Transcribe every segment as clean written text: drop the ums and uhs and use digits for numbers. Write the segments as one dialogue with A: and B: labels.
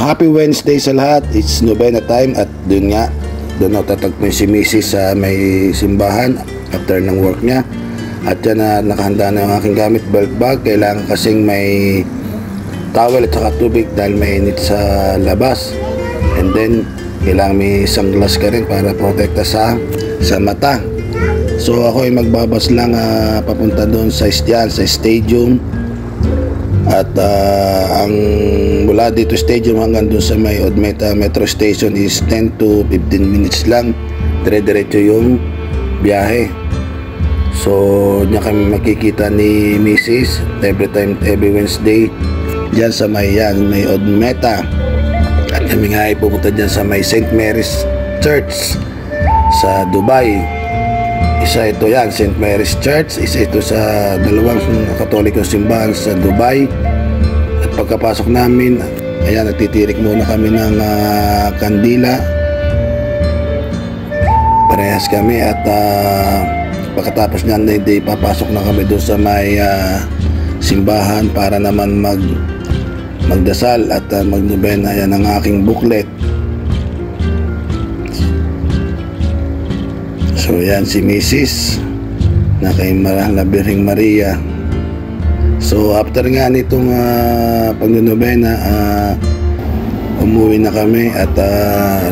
A: happy Wednesday sa lahat. It's novena time at doon ako tatagpuin si Mrs. sa may simbahan after ng work niya. At yan na nakahanda na yung aking gamit, bulk bag. Kailangan kasing may towel at saka tubig dahil mainit sa labas. And then kailangan may sunglass ka rin para protekta sa mata. So ako ay magbabas lang papunta doon sa stadium. At ang mula dito stadium hanggang doon sa may Odmeta Metro Station is 10 to 15 minutes lang. Dire-diretso yung biyahe. So niya kami makikita ni Mrs. every Wednesday diyan sa may Odmeta. At kami nga ay pupunta diyan sa may St. Mary's Church sa Dubai. Isa ito St. Mary's Church, isa ito sa dalawang katolikong simbahan sa Dubai. At pagkapasok namin, ayan, nagtitirik muna kami ng kandila. Parehas kami at pagkatapos niyan, papasok na kami doon sa may simbahan para naman magdasal at magnobena. Ayan ang aking booklet. So yan si Mrs. na kay Birheng Maria. So after nga nitong pagnonobena, umuwi na kami at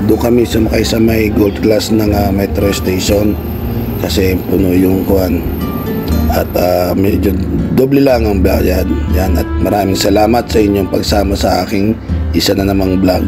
A: doon kami sumakay sa may gold class ng metro station kasi puno yung kuwan. At medyo doble lang ang bayad. Yan, at maraming salamat sa inyong pagsama sa aking isa na namang vlog.